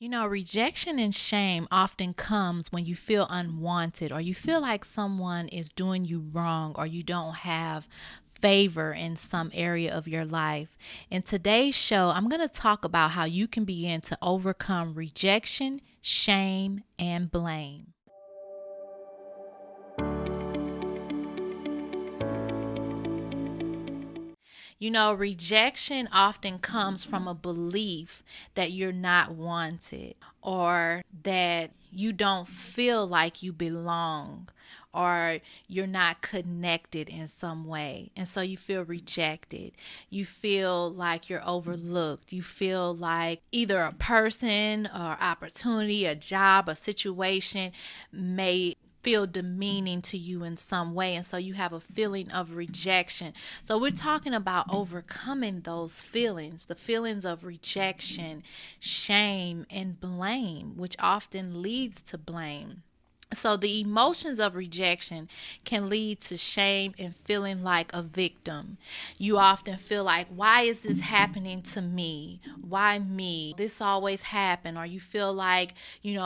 Rejection and shame often comes when you feel unwanted or you feel like someone is doing you wrong or you don't have favor in some area of your life. In today's show, I'm going to talk about how you can begin to overcome rejection, shame, and blame. Rejection often comes from a belief that you're not wanted or that you don't feel like you belong or you're not connected in some way. And so you feel rejected. You feel like you're overlooked. You feel like either a person or opportunity, a job, a situation may feel demeaning to you in some way, and so you have a feeling of rejection. So we're talking about overcoming those feelings, the feelings of rejection, shame, and blame, which often leads to blame. So the emotions of rejection can lead to shame and feeling like a victim. You often feel like, why is this happening to me? Why me? This always happen. Or you feel like,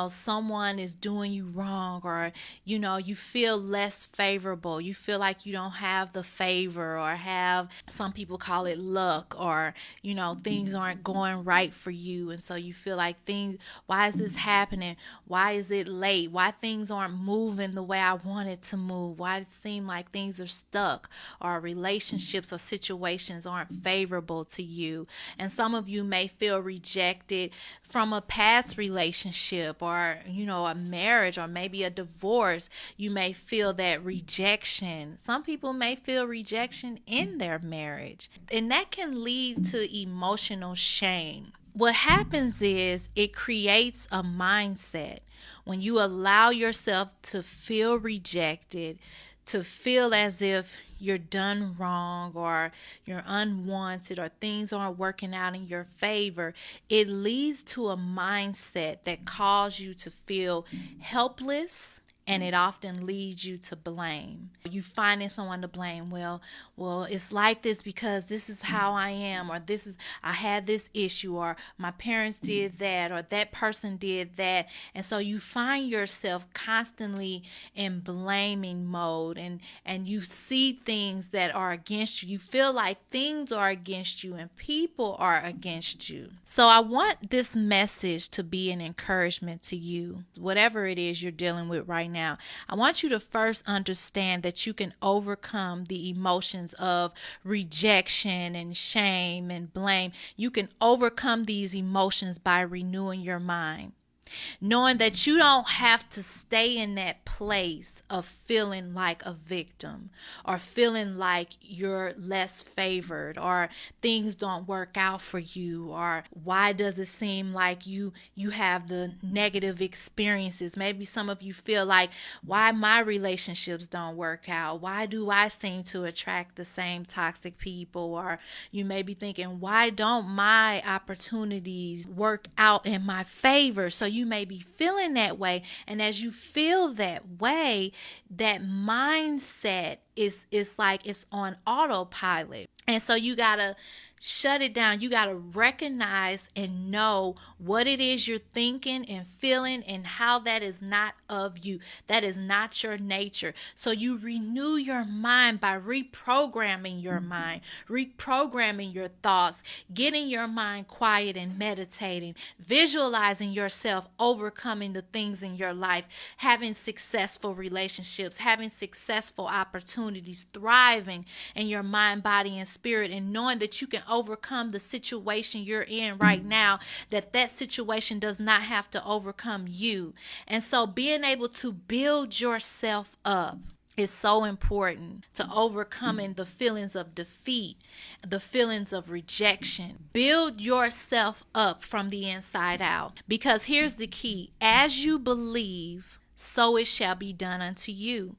someone is doing you wrong, or, you feel less favorable. You feel like you don't have the favor or have, some people call it luck, or, things aren't going right for you. And so you feel like why is this happening? Why is it late? Why things aren't moving the way I want it to move? Why it seem like things are stuck, or relationships or situations aren't favorable to you? And some of you may feel rejected from a past relationship, or a marriage, or maybe a divorce. You may feel that rejection. Some people may feel rejection in their marriage, and that can lead to emotional shame. What happens is it creates a mindset when you allow yourself to feel rejected, to feel as if you're done wrong or you're unwanted or things aren't working out in your favor. It leads to a mindset that causes you to feel helpless, and it often leads you to blame. You finding someone to blame. Well, it's like this because this is how I am, or I had this issue, or my parents did that, or that person did that. And so you find yourself constantly in blaming mode, and you see things that are against you. You feel like things are against you and people are against you. So I want this message to be an encouragement to you, whatever it is you're dealing with right now. I want you to first understand that you can overcome the emotions of rejection and shame and blame. You can overcome these emotions by renewing your mind, knowing that you don't have to stay in that place of feeling like a victim, or feeling like you're less favored, or things don't work out for you, or why does it seem like you have the negative experiences. Maybe some of you feel like, why my relationships don't work out? Why do I seem to attract the same toxic people? Or you may be thinking, why don't my opportunities work out in my favor? So you may be feeling that way, and as you feel that way, that mindset is like it's on autopilot. And so you gotta shut it down. You got to recognize and know what it is you're thinking and feeling, and how that is not of you. That is not your nature. So you renew your mind by reprogramming your mind, reprogramming your thoughts, getting your mind quiet and meditating, visualizing yourself overcoming the things in your life, having successful relationships, having successful opportunities, thriving in your mind, body, and spirit, and knowing that you can overcome the situation you're in right now, that situation does not have to overcome you. And so being able to build yourself up is so important to overcoming the feelings of defeat, the feelings of rejection. Build yourself up from the inside out, because here's the key: as you believe, so it shall be done unto you.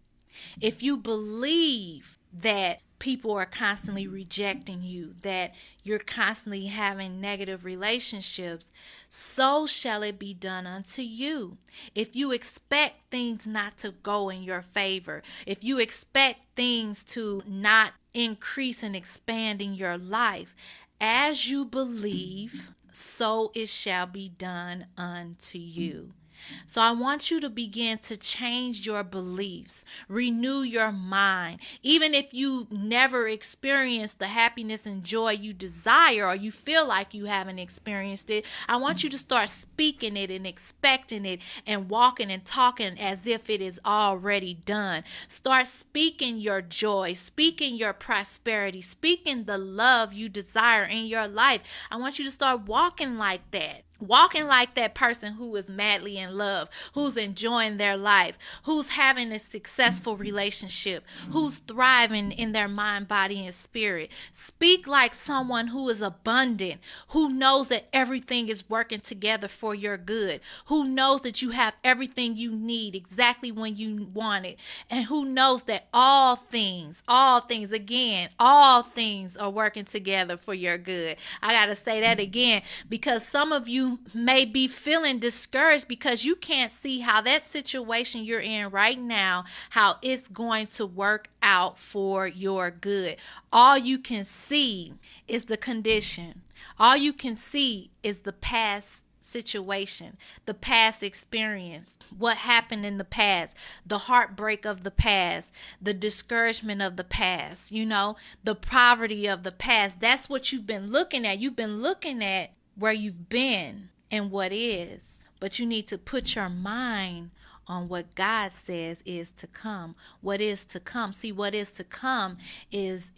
If you believe that people are constantly rejecting you, that you're constantly having negative relationships, so shall it be done unto you. If you expect things not to go in your favor, if you expect things to not increase and expand in your life, as you believe, so it shall be done unto you. So I want you to begin to change your beliefs, renew your mind. Even if you never experienced the happiness and joy you desire, or you feel like you haven't experienced it, I want you to start speaking it and expecting it and walking and talking as if it is already done. Start speaking your joy, speaking your prosperity, speaking the love you desire in your life. I want you to start walking like that. Walking like that person who is madly in love, who's enjoying their life, who's having a successful relationship, who's thriving in their mind, body, and spirit. Speak like someone who is abundant, who knows that everything is working together for your good, who knows that you have everything you need exactly when you want it, and who knows that all things are working together for your good. I got to say that again, because some of you may be feeling discouraged because you can't see how that situation you're in right now, how it's going to work out for your good. All you can see is the condition. All you can see is the past situation, the past experience, what happened in the past, the heartbreak of the past, the discouragement of the past, the poverty of the past. That's what you've been looking at. You've been looking at where you've been and what is, but you need to put your mind on what God says is to come. What is to come? See, what is to come is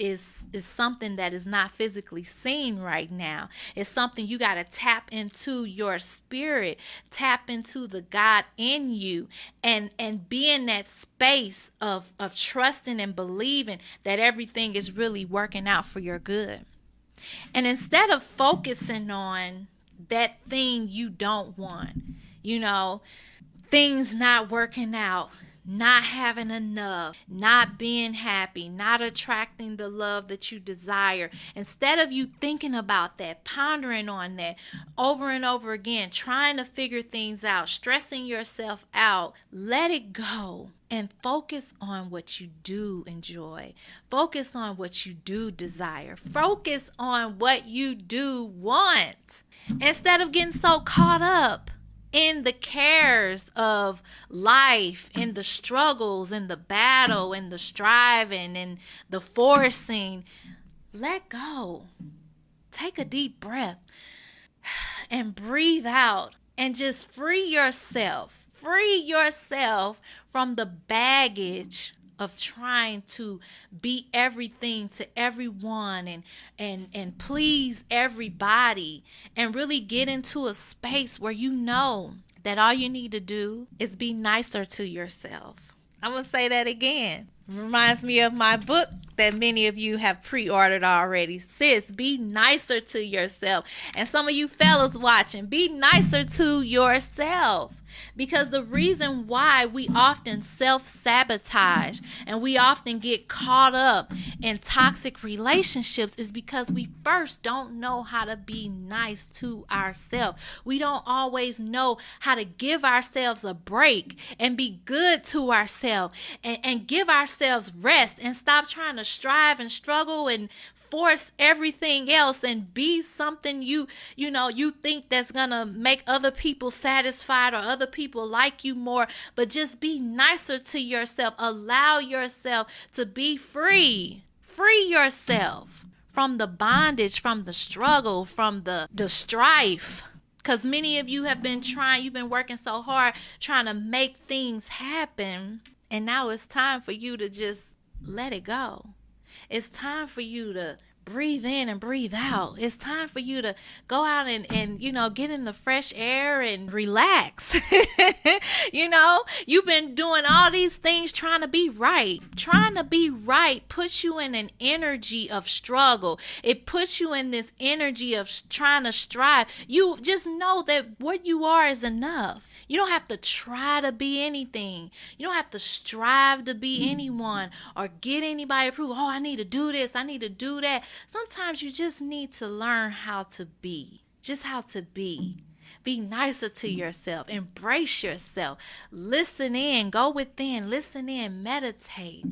something that is not physically seen right now. It's something you got to tap into your spirit, tap into the God in you, and be in that space of trusting and believing that everything is really working out for your good. And instead of focusing on that thing you don't want, things not working out, not having enough, not being happy, not attracting the love that you desire. Instead of you thinking about that, pondering on that over and over again, trying to figure things out, stressing yourself out, let it go and focus on what you do enjoy. Focus on what you do desire. Focus on what you do want. Instead of getting so caught up in the cares of life, in the struggles, in the battle, in the striving, in the forcing, let go. Take a deep breath and breathe out and just free yourself. Free yourself from the baggage of trying to be everything to everyone and please everybody, and really get into a space where you know that all you need to do is be nicer to yourself. I'm going to say that again. Reminds me of my book that many of you have pre-ordered already. Sis, be nicer to yourself. And some of you fellas watching, be nicer to yourself. Because the reason why we often self-sabotage and we often get caught up in toxic relationships is because we first don't know how to be nice to ourselves. We don't always know how to give ourselves a break and be good to ourselves and give ourselves rest and stop trying to strive and struggle and force everything else and be something you think that's gonna make other people satisfied or other people like you more. But just be nicer to yourself. Allow yourself to be free. Free yourself from the bondage, from the struggle, from the strife. Because many of you have been you've been working so hard trying to make things happen, and now it's time for you to just let it go. It's time for you to breathe in and breathe out. It's time for you to go out and get in the fresh air and relax. You've been doing all these things trying to be right. Trying to be right puts you in an energy of struggle. It puts you in this energy of trying to strive. You just know that what you are is enough. You don't have to try to be anything. You don't have to strive to be anyone or get anybody approval. Oh, I need to do this. I need to do that. Sometimes you just need to learn how to be. Just how to be. Be nicer to yourself. Embrace yourself. Listen in. Go within. Listen in. Meditate.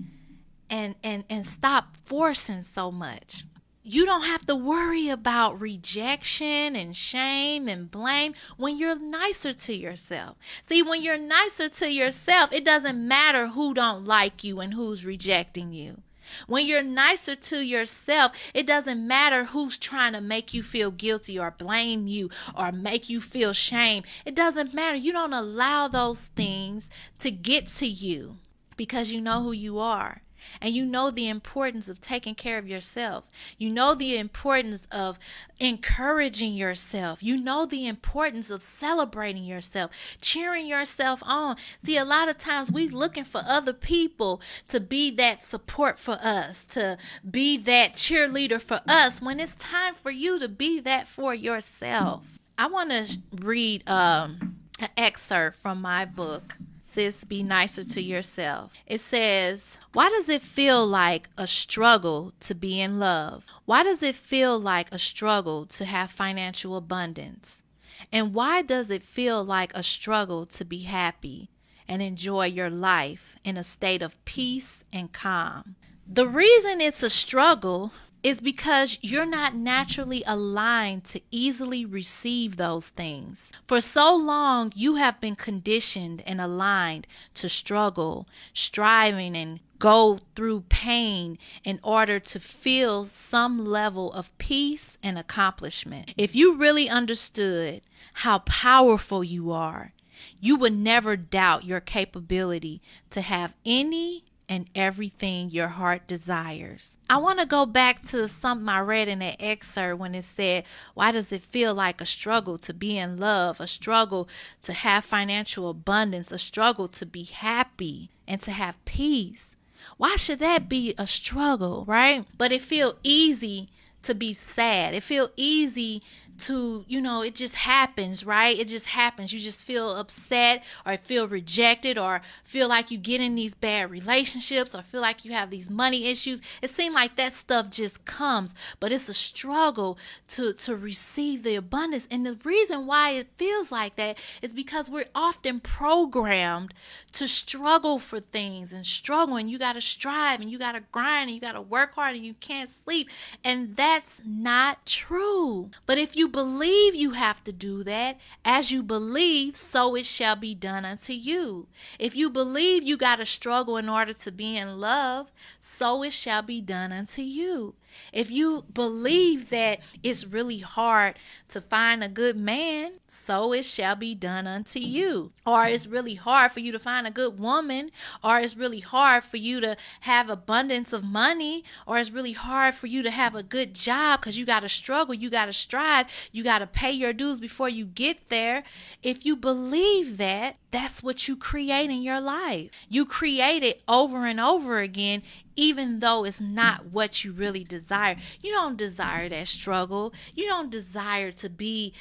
And stop forcing so much. you don't have to worry about rejection and shame and blame when you're nicer to yourself. See, when you're nicer to yourself, it doesn't matter who don't like you and who's rejecting you. When you're nicer to yourself, it doesn't matter who's trying to make you feel guilty or blame you or make you feel shame. It doesn't matter. You don't allow those things to get to you because you know who you are. And you know the importance of taking care of yourself. You know the importance of encouraging yourself. You know the importance of celebrating yourself, cheering yourself on. See, a lot of times we looking for other people to be that support for us, to be that cheerleader for us, when it's time for you to be that for yourself. I want to read an excerpt from my book, Sis, Be Nicer to Yourself. It says, why does it feel like a struggle to be in love? Why does it feel like a struggle to have financial abundance? And why does it feel like a struggle to be happy and enjoy your life in a state of peace and calm? The reason it's a struggle is because you're not naturally aligned to easily receive those things. For so long, you have been conditioned and aligned to struggle, striving, and go through pain in order to feel some level of peace and accomplishment. If you really understood how powerful you are, you would never doubt your capability to have any and everything your heart desires. I want to go back to something I read in that excerpt when it said, why does it feel like a struggle to be in love, a struggle to have financial abundance, a struggle to be happy and to have peace? Why should that be a struggle, right? But it feel easy to be sad. It feel easy to, it just happens, right? It just happens. You just feel upset or feel rejected or feel like you get in these bad relationships or feel like you have these money issues. It seems like that stuff just comes, but it's a struggle to receive the abundance. And the reason why it feels like that is because we're often programmed to struggle for things and struggle, and you got to strive and you got to grind and you got to work hard and you can't sleep. And that's not true. But if you believe you have to do that, as you believe, so it shall be done unto you. If you believe you got to struggle in order to be in love, so it shall be done unto you. If you believe that it's really hard to find a good man, so it shall be done unto you. Or it's really hard for you to find a good woman, or it's really hard for you to have abundance of money, or it's really hard for you to have a good job because you got to struggle, you got to strive, you got to pay your dues before you get there. If you believe that, that's what you create in your life. You create it over and over again, even though it's not what you really desire. You don't desire that struggle. You don't desire to be,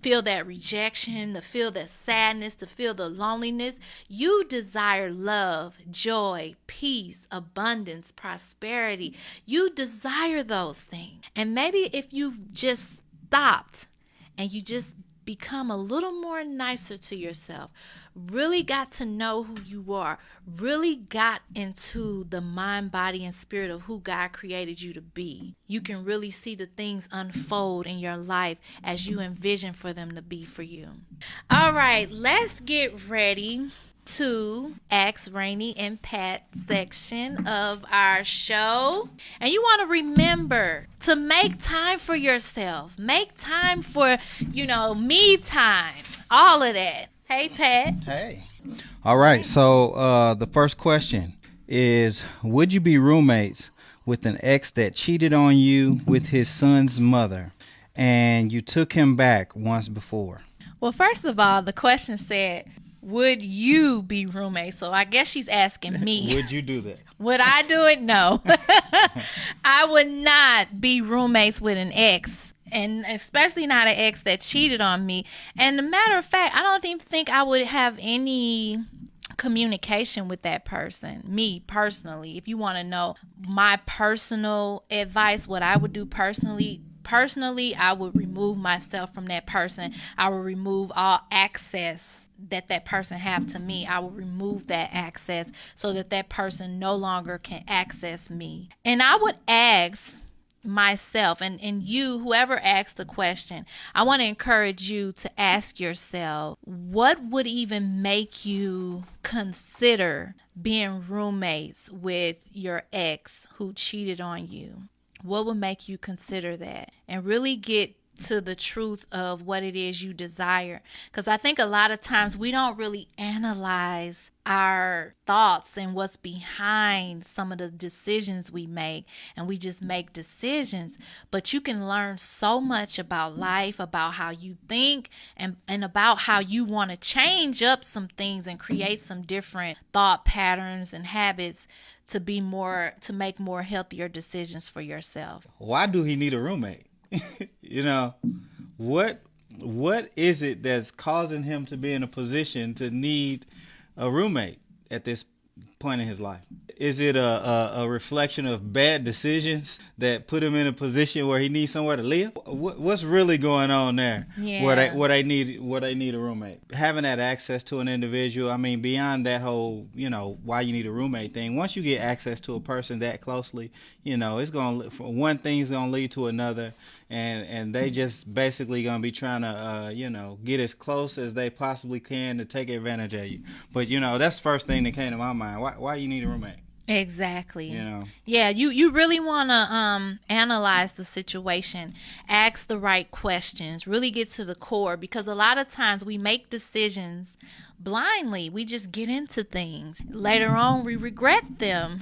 feel that rejection, to feel that sadness, to feel the loneliness. You desire love, joy, peace, abundance, prosperity. You desire those things. And maybe if you've just stopped and you just become a little more nicer to yourself, really got to know who you are, really got into the mind, body, and spirit of who God created you to be, you can really see the things unfold in your life as you envision for them to be for you. All right, let's get ready to Ask Rainie and Pat section of our show. And you want to remember to make time for yourself. Make time for, me time. All of that. Hey, Pat. Hey. All right. So the first question is, would you be roommates with an ex that cheated on you with his son's mother and you took him back once before? Well, first of all, the question said, would you be roommates? So I guess she's asking me. Would you do that? Would I do it? No. I would not be roommates with an ex, and especially not an ex that cheated on me. And a matter of fact, I don't even think I would have any communication with that person. Me personally, if you want to know my personal advice, what I would do personally, I would remove myself from that person. I would remove all access that person have to me. I will remove that access so that person no longer can access me. And I would ask myself, and you, whoever asked the question, I want to encourage you to ask yourself, what would even make you consider being roommates with your ex who cheated on you? What would make you consider that? And really get to the truth of what it is you desire. Because I think a lot of times we don't really analyze our thoughts and what's behind some of the decisions we make, and we just make decisions. But you can learn so much about life, about how you think, and about how you want to change up some things and create some different thought patterns and habits to make more healthier decisions for yourself. Why do he need a roommate? You know, what is it that's causing him to be in a position to need a roommate at this point in his life? Is it a reflection of bad decisions that put him in a position where he needs somewhere to live? What's really going on there? Yeah. Where they need a roommate. Having that access to an individual, I mean, beyond that whole, why you need a roommate thing, once you get access to a person that closely, it's going to, one thing's going to lead to another, and they just basically going to be trying to, get as close as they possibly can to take advantage of you. But, that's the first thing that came to my mind. Why you need a roommate? Exactly. Yeah, you really want to analyze the situation, ask the right questions, really get to the core, because a lot of times we make decisions blindly. We just get into things. Later on, we regret them,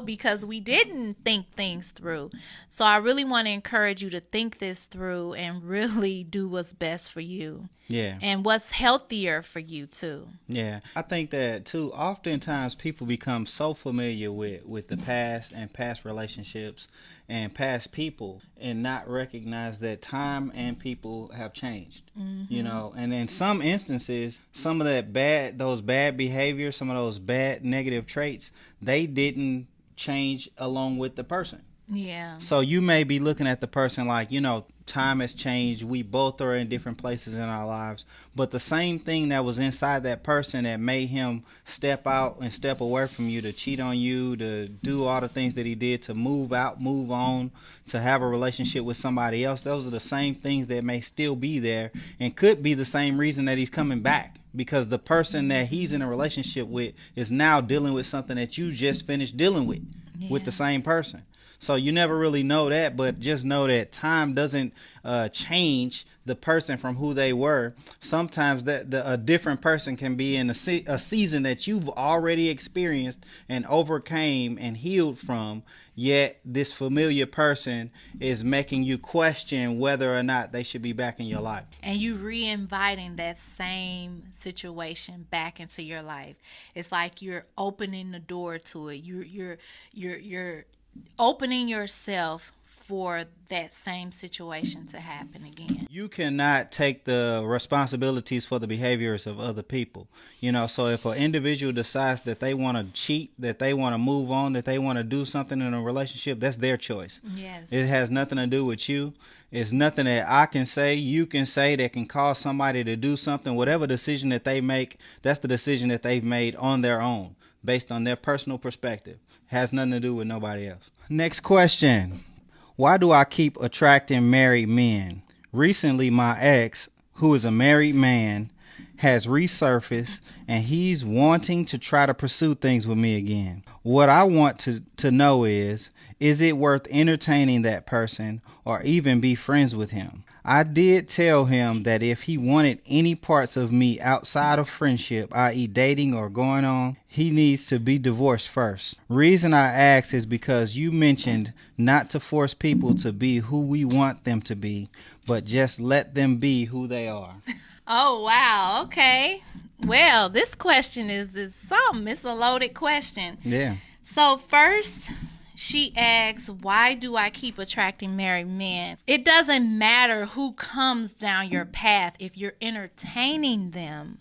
because we didn't think things through. So I really want to encourage you to think this through and really do what's best for you. Yeah. And what's healthier for you too. Yeah. I think that too, oftentimes people become so familiar with the past and past relationships and past people and not recognize that time and people have changed. Mm-hmm. And in some instances, some of those bad behaviors, some of those bad negative traits, they didn't change along with the person. Yeah. So you may be looking at the person like, time has changed. We both are in different places in our lives. But the same thing that was inside that person that made him step out and step away from you, to cheat on you, to do all the things that he did, to move out, move on, to have a relationship with somebody else, those are the same things that may still be there and could be the same reason that he's coming back. Because the person that he's in a relationship with is now dealing with something that you just finished dealing with the same person. So you never really know that, but just know that time doesn't change the person from who they were. Sometimes a different person can be in a season that you've already experienced and overcame and healed from, yet this familiar person is making you question whether or not they should be back in your life. And you re-inviting that same situation back into your life. It's like you're opening the door to it. You're opening yourself for that same situation to happen again. You cannot take the responsibilities for the behaviors of other people. So if an individual decides that they want to cheat, that they want to move on, that they want to do something in a relationship, that's their choice. Yes. It has nothing to do with you. It's nothing that I can say, you can say, that can cause somebody to do something. Whatever decision that they make, that's the decision that they've made on their own, based on their personal perspective. Has nothing to do with nobody else. Next question. Why do I keep attracting married men? Recently, my ex, who is a married man, has resurfaced and he's wanting to try to pursue things with me again. What I want to know is it worth entertaining that person or even be friends with him? I did tell him that if he wanted any parts of me outside of friendship, i.e. dating or going on, he needs to be divorced first. Reason I ask is because you mentioned not to force people to be who we want them to be, but just let them be who they are. Oh, wow. Okay. Well, this question is something. It's a loaded question. Yeah. So first, she asks, why do I keep attracting married men? It doesn't matter who comes down your path. If you're entertaining them,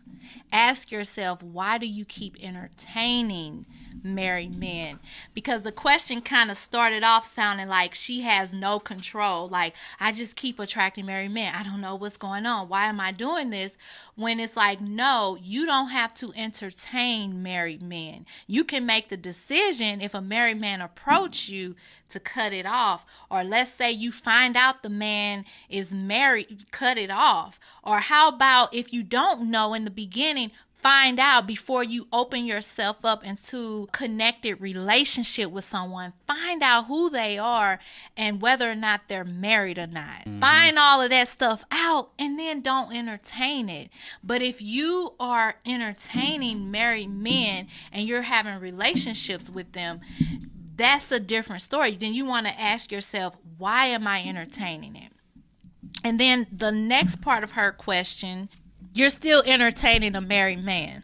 ask yourself, why do you keep entertaining married men? Because the question kind of started off sounding like she has no control. Like, I just keep attracting married men. I don't know what's going on. Why am I doing this? When it's like, no, you don't have to entertain married men. You can make the decision if a married man approach you to cut it off. Or let's say you find out the man is married, cut it off. Or how about if you don't know in the beginning, find out before you open yourself up into connected relationship with someone. Find out who they are and whether or not they're married or not. Find all of that stuff out and then don't entertain it. But if you are entertaining married men and you're having relationships with them, that's a different story. Then you want to ask yourself, why am I entertaining it? And then the next part of her question, you're still entertaining a married man.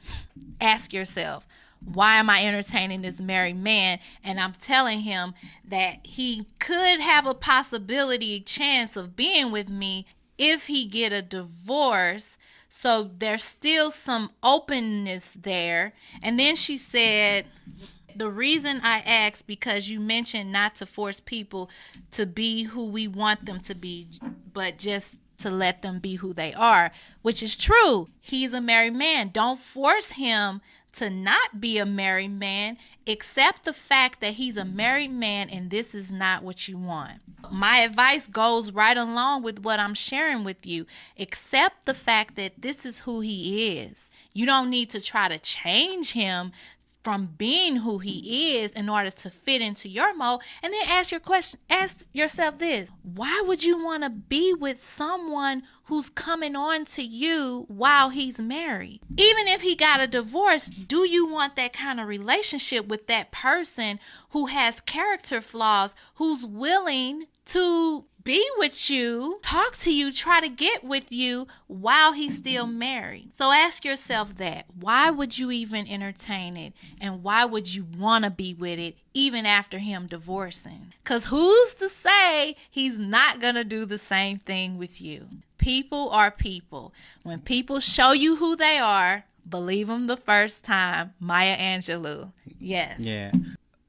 Ask yourself, why am I entertaining this married man? And I'm telling him that he could have a possibility, chance of being with me if he get a divorce. So there's still some openness there. And then she said, the reason I asked, because you mentioned not to force people to be who we want them to be, but just to let them be who they are, which is true. He's a married man. Don't force him to not be a married man. Accept the fact that he's a married man and this is not what you want. My advice goes right along with what I'm sharing with you. Accept the fact that this is who he is. You don't need to try to change him from being who he is in order to fit into your mold. And then ask yourself this: why would you want to be with someone who's coming on to you while he's married? Even if he got a divorce, do you want that kind of relationship with that person who has character flaws, who's willing to be with you, talk to you, try to get with you while he's still married? So ask yourself that. Why would you even entertain it? And why would you want to be with it even after him divorcing? Because who's to say he's not going to do the same thing with you? People are people. When people show you who they are, believe them the first time. Maya Angelou. Yes. Yeah.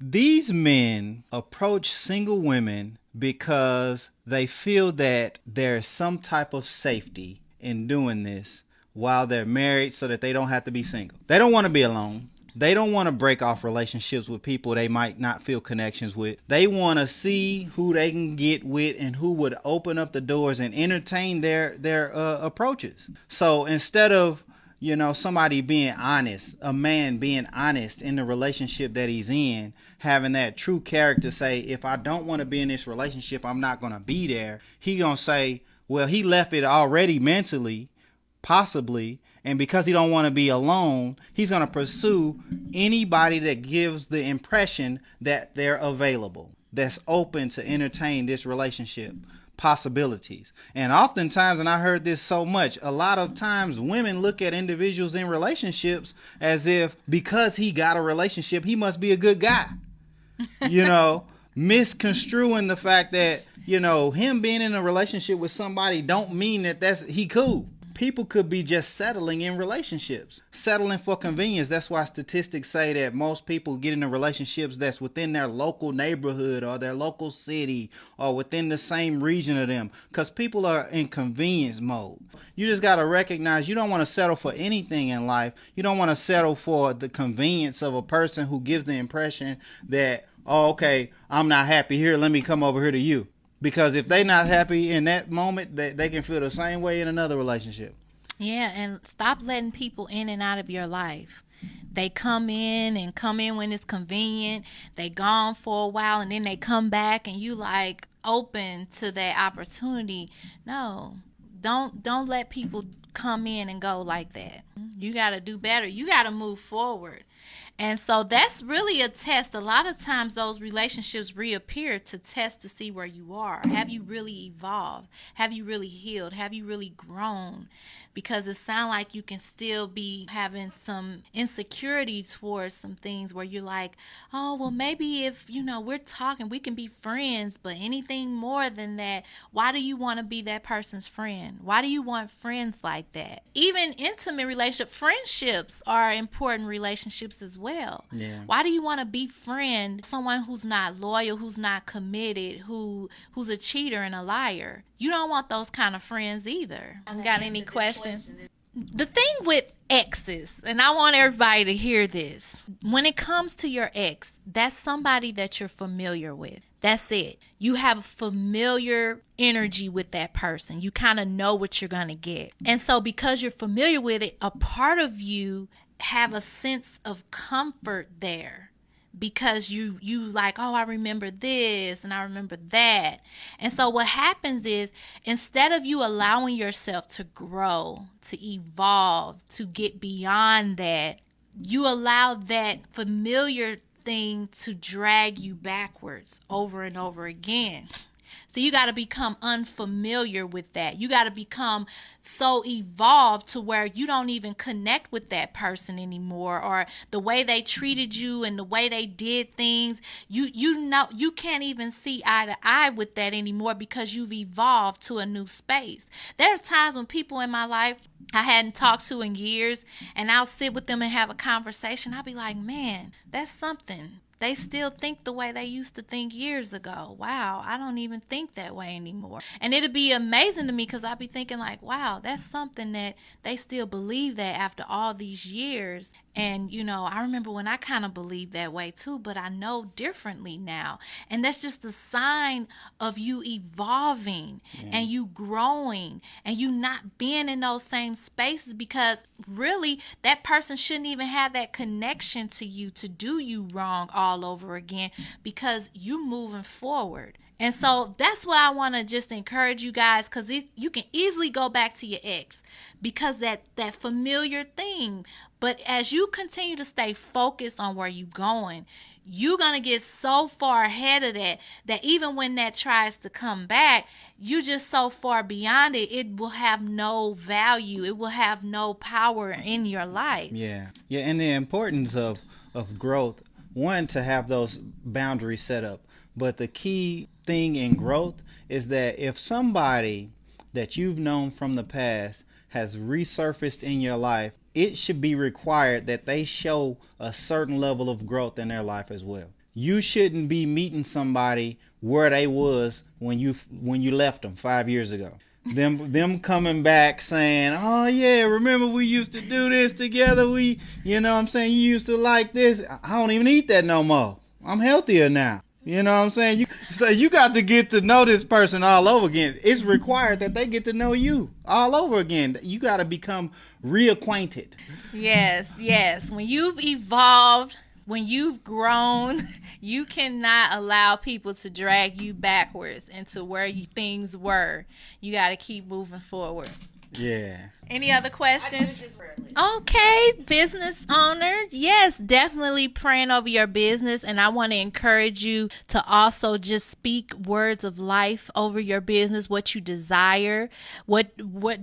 These men approach single women because they feel that there's some type of safety in doing this while they're married so that they don't have to be single. They don't want to be alone. They don't want to break off relationships with people they might not feel connections with. They want to see who they can get with and who would open up the doors and entertain their approaches. So instead of somebody being honest, a man being honest in the relationship that he's in, having that true character say, if I don't want to be in this relationship, I'm not going to be there. He going to say, well, he left it already mentally, possibly. And because he don't want to be alone, he's going to pursue anybody that gives the impression that they're available, that's open to entertain this relationship possibilities. And oftentimes, and I heard this so much, a lot of times women look at individuals in relationships as if because he got a relationship, he must be a good guy. Misconstruing the fact that, him being in a relationship with somebody don't mean that he cool. People could be just settling in relationships, settling for convenience. That's why statistics say that most people get into relationships that's within their local neighborhood or their local city or within the same region of them, because people are in convenience mode. You just got to recognize you don't want to settle for anything in life. You don't want to settle for the convenience of a person who gives the impression that, oh, okay, I'm not happy here, let me come over here to you. Because if they're not happy in that moment, they can feel the same way in another relationship. Yeah, and stop letting people in and out of your life. They come in when it's convenient. They gone for a while and then they come back and you like open to that opportunity. No, don't let people come in and go like that. You got to do better. You got to move forward. And so that's really a test. A lot of times those relationships reappear to test to see where you are. Have you really evolved? Have you really healed? Have you really grown? Because it sounds like you can still be having some insecurity towards some things where you're like, oh, well, maybe if, we're talking, we can be friends, but anything more than that, why do you want to be that person's friend? Why do you want friends like like that. Even intimate relationships, friendships are important relationships as well. Yeah. Why do you want to befriend someone who's not loyal, who's not committed, who's a cheater and a liar? You don't want those kind of friends either. Got any questions? The thing with exes, and I want everybody to hear this, when it comes to your ex, that's somebody that you're familiar with. That's it. You have a familiar energy with that person. You kind of know what you're going to get. And so because you're familiar with it, a part of you have a sense of comfort there. Because you like, oh, I remember this and I remember that. And so what happens is, instead of you allowing yourself to grow, to evolve, to get beyond that, you allow that familiar thing to drag you backwards over and over again. So you got to become unfamiliar with that. You got to become so evolved to where you don't even connect with that person anymore, or the way they treated you and the way they did things. You know, you can't even see eye to eye with that anymore because you've evolved to a new space. There are times when people in my life I hadn't talked to in years, and I'll sit with them and have a conversation. I'll be like, man, that's something. They still think the way they used to think years ago. Wow, I don't even think that way anymore. And it'd be amazing to me because I'd be thinking like, wow, that's something that they still believe that after all these years. And, you know, I remember when I kind of believed that way too, but I know differently now. And that's just a sign of you evolving and you growing and you not being in those same spaces, because really that person shouldn't even have that connection to you to do you wrong all over again, because you moving forward. And so that's what I want to just encourage you guys, because you can easily go back to your ex because that familiar thing. But as you continue to stay focused on where you're going, you're going to get so far ahead of that even when that tries to come back, you're just so far beyond it, it will have no value. It will have no power in your life. Yeah. Yeah. And the importance of growth, one, to have those boundaries set up. But the key thing in growth is that if somebody that you've known from the past has resurfaced in your life, it should be required that they show a certain level of growth in their life as well. You shouldn't be meeting somebody where they was when you left them 5 years ago. Them coming back saying, oh yeah, remember we used to do this together, we, you know what I'm saying, you used to like this. I don't even eat that no more. I'm healthier now. You know what I'm saying? You got to get to know this person all over again. It's required that they get to know you all over again. You got to become reacquainted. Yes. When you've evolved, when you've grown, you cannot allow people to drag you backwards into where things were. You got to keep moving forward. Yeah. Any other questions? Okay, business owner. Yes, definitely praying over your business. And I want to encourage you to also just speak words of life over your business, what you desire, what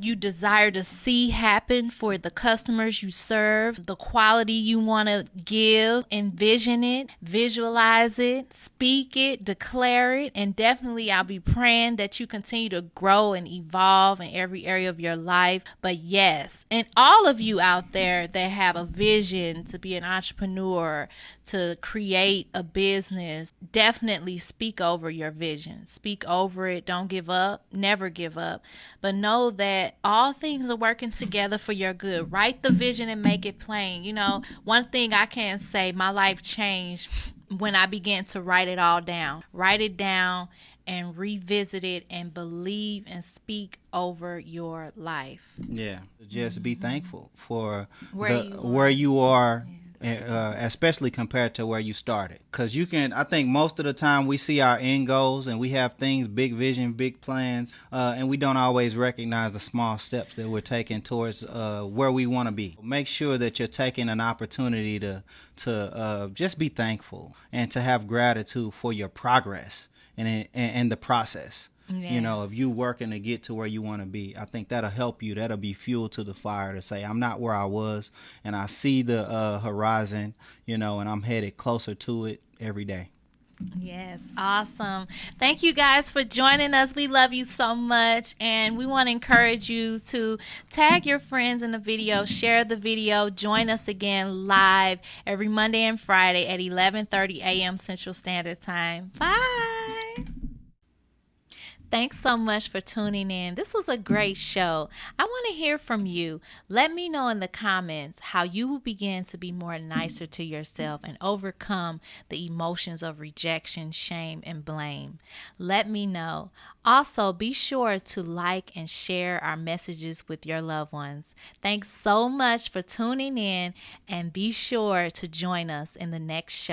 you desire to see happen for the customers you serve, the quality you want to give. Envision it, visualize it, speak it, declare it. And definitely I'll be praying that you continue to grow and evolve in every area of your life. But yes, and all of you out there that have a vision to be an entrepreneur, to create a business, definitely speak over your vision. Speak over it. Don't give up. Never give up. But know that all things are working together for your good. Write the vision and make it plain. You know, one thing I can say, my life changed when I began to write it all down. Write it down and revisit it and believe and speak over your life. Yeah. Just be thankful for where you are. Especially compared to where you started, because I think most of the time we see our end goals and we have things, big vision, big plans, and we don't always recognize the small steps that we're taking towards where we want to be. Make sure that you're taking an opportunity to just be thankful and to have gratitude for your progress and the process. Yes. You know, if you working to get to where you want to be, I think that'll help you. That'll be fuel to the fire to say, I'm not where I was, and I see the horizon, you know, and I'm headed closer to it every day. Yes, awesome. Thank you guys for joining us. We love you so much. And we want to encourage you to tag your friends in the video, share the video, join us again live every Monday and Friday at 11:30 a.m. Central Standard Time. Bye. Thanks so much for tuning in. This was a great show. I want to hear from you. Let me know in the comments how you will begin to be more nicer to yourself and overcome the emotions of rejection, shame, and blame. Let me know. Also, be sure to like and share our messages with your loved ones. Thanks so much for tuning in, and be sure to join us in the next show.